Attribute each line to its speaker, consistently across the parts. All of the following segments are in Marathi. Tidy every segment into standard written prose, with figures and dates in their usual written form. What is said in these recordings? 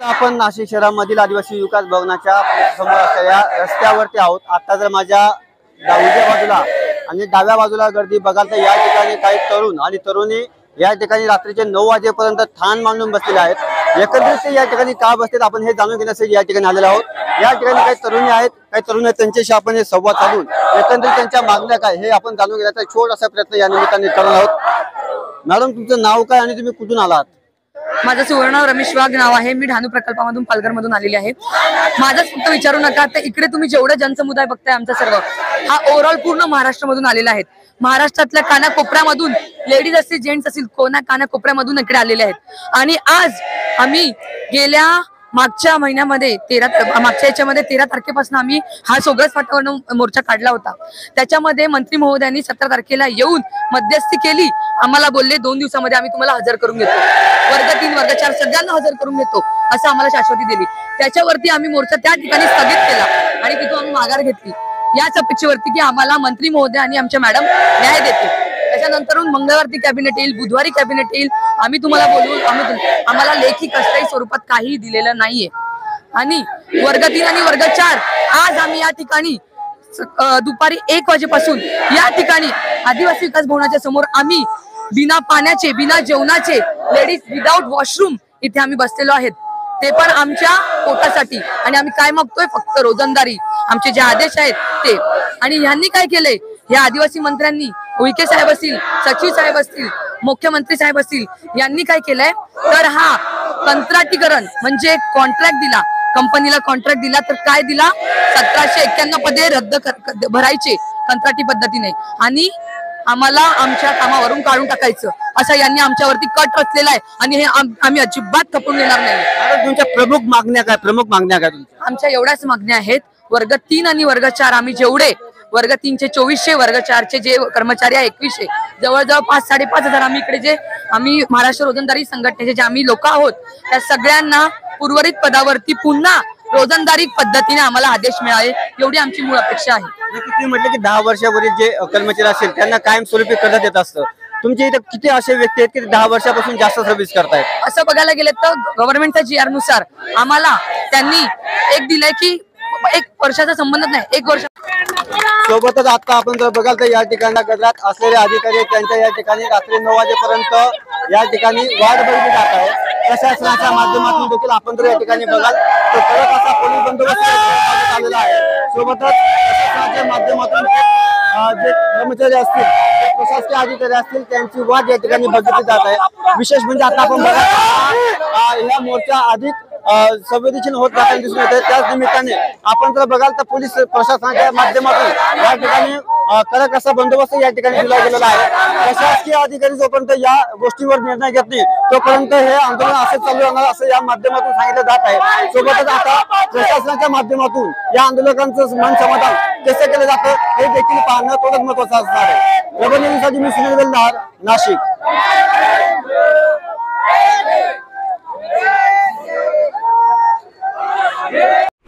Speaker 1: आपण नाशिक शहरामधील आदिवासी विकास भवनाच्या समोर असलेल्या रस्त्यावरती आहोत। आता जर माझ्या उजव्या बाजूला आणि डाव्या बाजूला गर्दी बघाल तर या ठिकाणी काही तरुण आणि तरुणी या ठिकाणी रात्रीचे 9 वाजेपर्यंत ठाण मांडून बसलेले आहेत। एकत्रित या ठिकाणी का बसतात आपण हे जाणून घेण्यासाठी या ठिकाणी आलेलो आहोत। या ठिकाणी काही तरुणी आहेत, काही तरुण आहेत, त्यांच्याशी आपण हे संवाद साधून एकंदरीत त्यांच्या मागण्या काय हे आपण जाणून घेण्याचा छोटासा प्रयत्न या निमित्ताने करणार आहोत। मॅडम, तुमचं नाव काय आणि तुम्ही कुठून आलात?
Speaker 2: माझं सुवर्ण रमेश वाघ नाव आहे। मी ढाणू प्रकल्पामधून पालघर मधून आलेली आहे। माझंच फक्त विचारू नका, तर इकडे तुम्ही जेवढे जनसमुदाय बघताय आमचा सर्व हा ओव्हरऑल पूर्ण महाराष्ट्रामधून आलेला आहे। महाराष्ट्रातल्या कानाकोपऱ्यामधून लेडीज असतील, जेंट्स असतील, कानाकोपऱ्यामधून इकडे आलेले आहेत। आणि आज आम्ही गेल्या मागच्या महिन्यामध्ये 13 तारखेपासून आम्ही हा सोगळच फाट्यावरून मोर्चा काढला होता। त्याच्यामध्ये मंत्री महोदयांनी 17 तारखेला येऊन मध्यस्थी केली। आम्हाला बोलले 2 दिवसामध्ये आम्ही तुम्हाला हजर करून घेतो, वर्ग 3 वर्ग 4 सगळ्यांना हजर करून घेतो असं आम्हाला शाश्वती दिली। त्याच्यावरती आम्ही मोर्चा त्या ठिकाणी स्थगित केला आणि तिथून आम्ही माघार घेतली याच अपेक्षेवरती की आम्हाला मंत्री महोदय आणि आमच्या मॅडम न्याय देतील। त्याच्यानंतर मंगळवारी कॅबिनेट येईल, बुधवारी कॅबिनेट येईल, आम्ही तुम्हाला बोलू। आम्हाला लेखी कसल्याही स्वरूपात काही दिलेलं नाहीये। आणि वर्ग 3 आणि वर्ग 4 आज आम्ही या ठिकाणी दुपारी 1 वाजेपासून या ठिकाणी आदिवासी विकास भवनाच्या समोर आम्ही बिना पाण्याचे, बिना जेवणाचे, लेडीज विदाउट वॉशरूम इथे आम्ही बसलेलो आहेत, ते पण आमच्या पोटासाठी। आणि आम्ही काय मागतोय? फक्त रोजंदारी, आमचे जे आदेश आहेत ते। आणि ह्यांनी काय केलंय? या आदिवासी मंत्र्यांनी, उईके साहेब असतील, सचिव साहेब असतील, मुख्यमंत्री साहेब असतील, यांनी काय केलंय तर हा कंत्राटीकरण म्हणजे कॉन्ट्रॅक्ट दिला, कंपनीला कॉन्ट्रॅक्ट दिला। तर काय दिला? 1791 पदे रद्द भरायचे कंत्राटी पद्धतीने आणि आम्हाला आमच्या कामावरून काढून टाकायचं असं यांनी आमच्यावरती कट रचलेला आहे। आणि हे आम्ही अजिबात खपून घेणार नाही।
Speaker 1: तुमच्या प्रमुख मागण्या काय?
Speaker 2: आमच्या एवढ्याच मागण्या आहेत। वर्ग 3 आणि वर्ग 4 आम्ही जेवढे वर्ग 3 चे 2400, वर्ग 4 चे जे कर्मचारी आहे 2100, जवळजवळ 5-5.5 हजार आम्ही इकडे जे आम्ही महाराष्ट्र रोजंदारी संघटनेचे जे आम्ही लोक आहोत त्या सगळ्यांना उर्वरित पदावरती पुन्हा रोजंदारी पद्धतीने आम्हाला आदेश मिळावे एवढी आमची मूळ अपेक्षा आहे।
Speaker 1: तुम्ही म्हटले की 10 वर्षावरील जे कर्मचारी असतील त्यांना कायमस्वरूपी करण्यात येत असतं। तुमच्या इथे किती असे व्यक्ती आहेत की 10 वर्षापासून जास्त सर्व्हिस करतायत?
Speaker 2: असं बघायला गेलं तर गव्हर्नमेंटच्या GR नुसार आम्हाला त्यांनी एक दिलंय की 1 वर्षाचा संबंध नाही, 1 वर्ष
Speaker 1: सोबतच आता आपण जर बघाल तर या ठिकाणी गजरात असलेले अधिकारी त्यांच्या या ठिकाणी रात्री 9 वाजेपर्यंत या ठिकाणी वाट बघितली जात आहे। प्रशासनाच्या माध्यमातून देखील आपण जर या ठिकाणी बघाल तर कडक असा पोलीस बंदोबस्त आलेला आहे। सोबतच प्रशासनाच्या माध्यमातून जे कर्मचारी असतील, प्रशासकीय अधिकारी असतील, त्यांची वाट या ठिकाणी बघितली जात आहे। विशेष म्हणजे आता आपण बघा या मोर्चा अधिक संवेदनशील होत जाताना दिसून येते। त्याच निमित्ताने आपण जर बघाल तर पोलीस प्रशासनाच्या माध्यमातून या ठिकाणी कडक असा बंदोबस्त या ठिकाणी दिला गेलेला आहे। प्रशासकीय अधिकारी जोपर्यंत या गोष्टीवर निर्णय घेत नाही तोपर्यंत हे आंदोलन असं चालू राहणार असं या माध्यमातून सांगितलं जात आहे। सोबतच आता प्रशासनाच्या माध्यमातून या आंदोलकांचं मन समाधान कसं केलं जातं हे देखील पाहणं थोडंच महत्त्वाचं असणार आहे। रबनीसाठी मी सुनील वेलदार, नाशिक।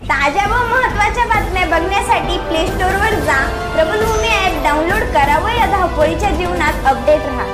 Speaker 3: ताज्या व महत्त्वाच्या बातम्या बघण्यासाठी प्ले स्टोअरवर जा, प्रबलभूमी ॲप डाउनलोड करा व या धावपळीच्या जीवनात अपडेट रहा।